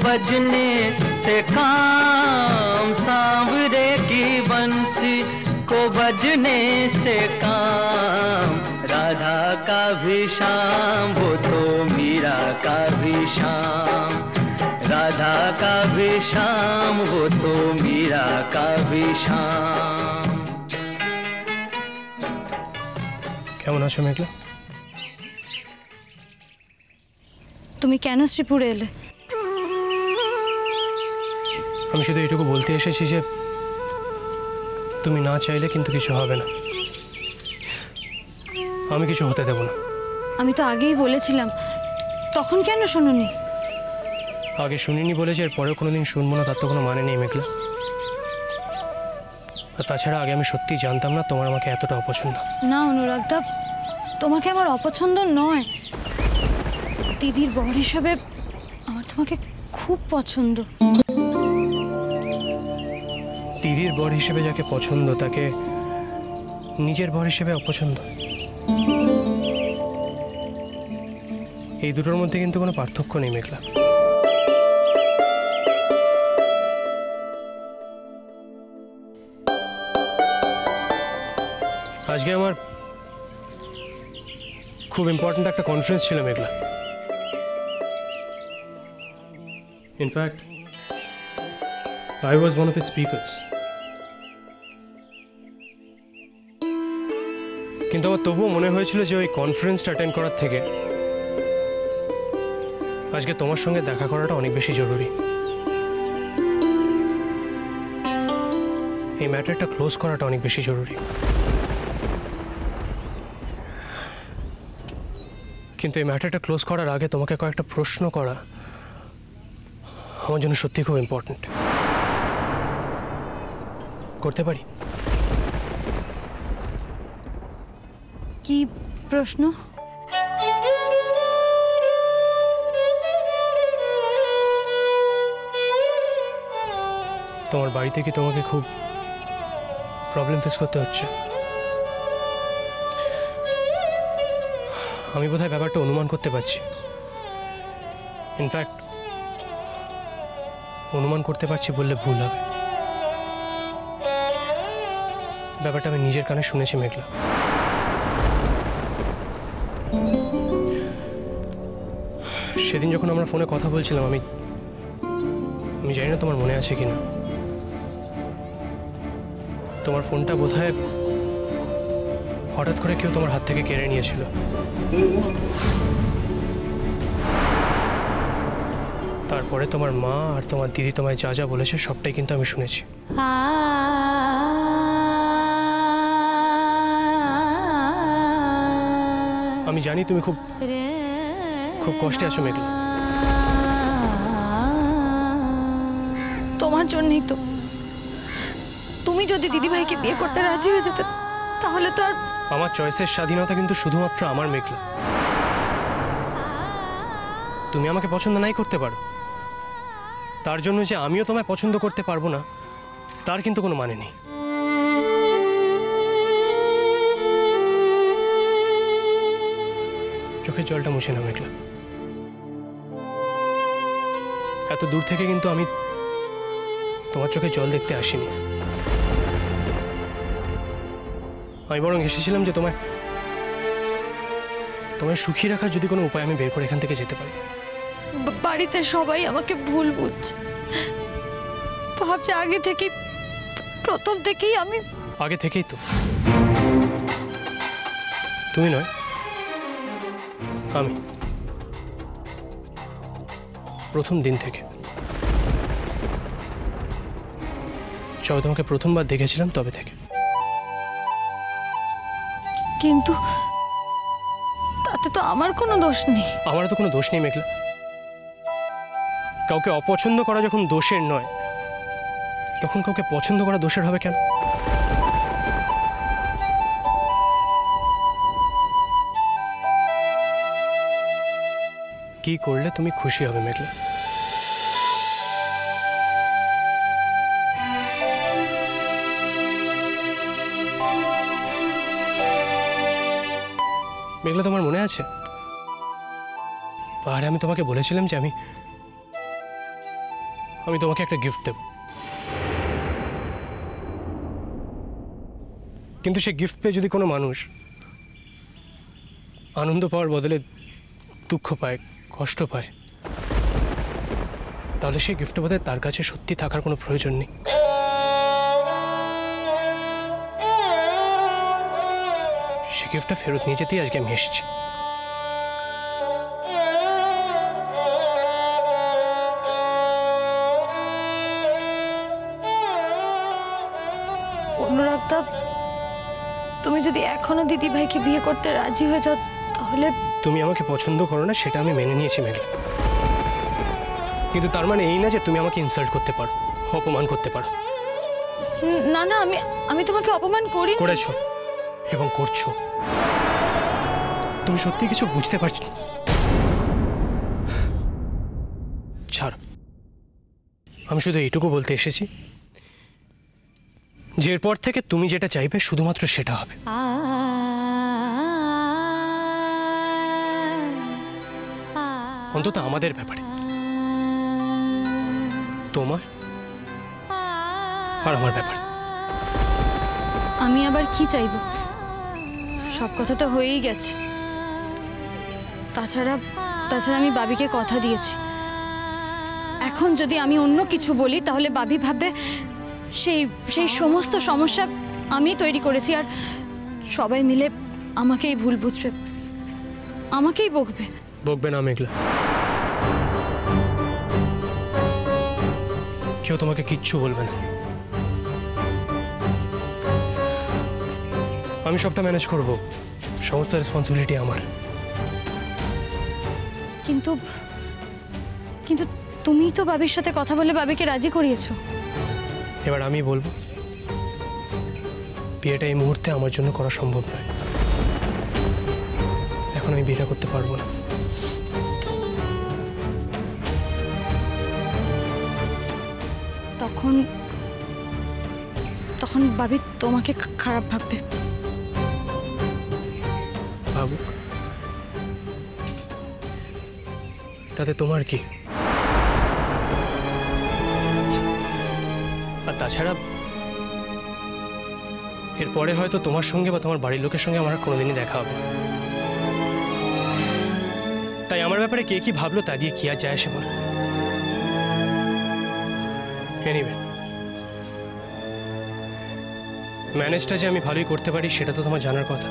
बजने से काम, सांवरे की बंसी को बजने से काम, राधा का भी शाम वो तो मीरा का भी शाम, राधा का भी शाम वो तो मीरा का भी शाम। কেমন আছো মেঘলা? তুমি কেন শ্রীপুরে এলে? আমি শুধু এটুকু বলতে এসেছি যে তুমি না চাইলে কিন্তু কিছু হবে না, আমি কিছু হতে দেব না। আমি তো আগেই বলেছিলাম, তখন কেন শুনুনি? আগে শুনিনি বলে যে এরপরেও কোনোদিন শুনবো না তার তো কোনো মানে নেই মেঘলা। আর তাছাড়া আগে আমি সত্যিই জানতাম না তোমার আমাকে এতটা অপছন্দ। না অনুরাগদা, তোমাকে আমার অপছন্দ নয়, দিদির বর হিসাবে আমার তোমাকে খুব পছন্দ। দিদির বর হিসেবে যাকে পছন্দ তাকে নিজের বর হিসেবে অপছন্দ, এই দুটোর মধ্যে কিন্তু কোনো পার্থক্য নেই মেঘলা। আজকে আমার খুব ইম্পর্ট্যান্ট একটা কনফারেন্স ছিল মেঘলা। In fact I was one of its speakers. কিন্তু আমার তবুও মনে হয়েছিল যে ওই কনফারেন্সটা অ্যাটেন্ড করার থেকে আজকে তোমার সঙ্গে দেখা করাটা অনেক বেশি জরুরি। এই ম্যাটারটা ক্লোজ করাটা অনেক বেশি জরুরি। কিন্তু এই ম্যাটারটা ক্লোজ করার আগে তোমাকে কয়েকটা প্রশ্ন করা আমার জন্য সত্যি খুব ইম্পর্ট্যান্ট। করতে পারি? কি প্রশ্ন? তোমার বাড়িতে কি তোমাকে খুব প্রবলেম ফেস করতে হচ্ছে? আমি বোধহয় ব্যাপারটা অনুমান করতে পারছি। ইনফ্যাক্ট অনুমান করতে পারছি বললে ভুল হবে। ব্যাপারটা আমি নিজের কানে শুনেছি মেঘলা। সেদিন যখন আমরা ফোনে কথা বলছিলাম আমি জানি না তোমার মনে আছে কিনা, তোমার ফোনটা বোধহয় হঠাৎ করে কেউ তোমার হাত থেকে কেড়ে নিয়েছিল। তারপরে তোমার মা আর তোমার দিদি তোমায় যা যা বলেছে সবটাই কিন্তু আমি শুনেছি। আমি জানি তুমি খুব খুব কষ্টে আছো মেঘলা। জন্যই তো। তুমি যদি দিদিভাইকে বিয়ে করতে রাজি হয়ে যেতে তাহলে তো আর। আমার চয়েসের স্বাধীনতা কিন্তু শুধুমাত্র আমার, মেঘলা। তুমি আমাকে পছন্দ নাই করতে পারো, তার জন্য যে আমিও তোমায় পছন্দ করতে পারবো না তার কিন্তু কোনো মানে নেই। চোখের জলটা মুছে নাও মেঘলা। এত দূর থেকে কিন্তু আমি তোমার চোখে জল দেখতে আসিনি। আমি বরং এসেছিলাম যে তোমায় সুখী রাখার যদি কোনো উপায় আমি বের করে এখান থেকে যেতে পারি। বাড়িতে সবাই আমাকে ভুল বুঝছে, ভাবছে আগে থেকেই, প্রথম থেকেই আমি। আগে থেকেই তো তুমি নয়, আমি প্রথম দিন থেকে। যবে তোমাকে প্রথমবার দেখেছিলাম তবে থেকে। কিন্তু তাতে তো আমার কোনো দোষ নেই। আমারও তো কোনো দোষ নেই মেঘলা। কাউকে অপছন্দ করা যখন দোষের নয়, তখন কাউকে পছন্দ করা দোষের হবে কেন? কি করলে তুমি খুশি হবে মেঘলা? মেঘলা, তোমার মনে আছে পাহাড়ে আমি তোমাকে বলেছিলাম যে আমি তোমাকে একটা গিফট দেব, কিন্তু সে গিফট পেয়ে যদি কোনো মানুষ আনন্দ পাওয়ার বদলে দুঃখ পায়, কষ্ট পায়, তাহলে সেই গিফটের বদলে তার কাছে সত্যি থাকার কোনো প্রয়োজন নেই। সে গিফটটা ফেরত নিয়ে যেতেই আজকে আমি এসেছি। অনুরাগদা, তুমি যদি এখনো দিদিভাইকে বিয়ে করতে রাজি হয়ে যাও তাহলে। তুমি আমাকে পছন্দ করো না সেটা আমি মেনে নিয়েছি মেঘলা, কিন্তু তার মানে এই না যে তুমি আমাকে ইনসাল্ট করতে পারো, অপমান করতে পারো। না না, আমি তোমাকে অপমান করি। করেছো এবং করছো। তুমি সত্যি কিছু বুঝতে পারছো? ছাড়, আমি শুধু এইটুকু বলতে এসেছি যে এরপর থেকে তুমি যেটা চাইবে শুধুমাত্র সেটা হবে। অন্তত আমাদের ব্যাপারে, তোমার আর আমার ব্যাপারে। আমি আবার কি চাইবো? সব কথা তো হয়েই গেছে। তাছাড়া আমি বাবিকে কথা দিয়েছি, এখন যদি আমি অন্য কিছু বলি তাহলে বাবি ভাববে সেই সমস্ত সমস্যা আমি তৈরি করেছি, আর সবাই মিলে আমাকেই ভুল বুঝবে, আমাকেই বকবে। বকবে না মেঘলা, কেউ তোমাকে কিচ্ছু বলবে না। আমি সবটা ম্যানেজ করব, সমস্ত রেসপন্সিবিলিটি আমার। কিন্তু তুমি তো বাবির সাথে কথা বলে বাবিকে রাজি করিয়েছো। এবার আমি বলবো, বিয়েটা এই মুহূর্তে আমার জন্য করা সম্ভব নয়। এখন আমি বিয়েটা করতে পারবো না। তখন বাবি তোমাকে খারাপ ভাববে। ভাবু, তাতে তোমার কি? আর তাছাড়া এরপরে হয়তো তোমার সঙ্গে বা তোমার বাড়ির লোকের সঙ্গে আমার কোনোদিনই দেখা হবে, তাই আমার ব্যাপারে কে কি ভাবলো তা দিয়ে কি আর যায় আসে বল। এনিওয়ে, ম্যানেজটা যে আমি ভালোই করতে পারি সেটা তো তোমার জানার কথা।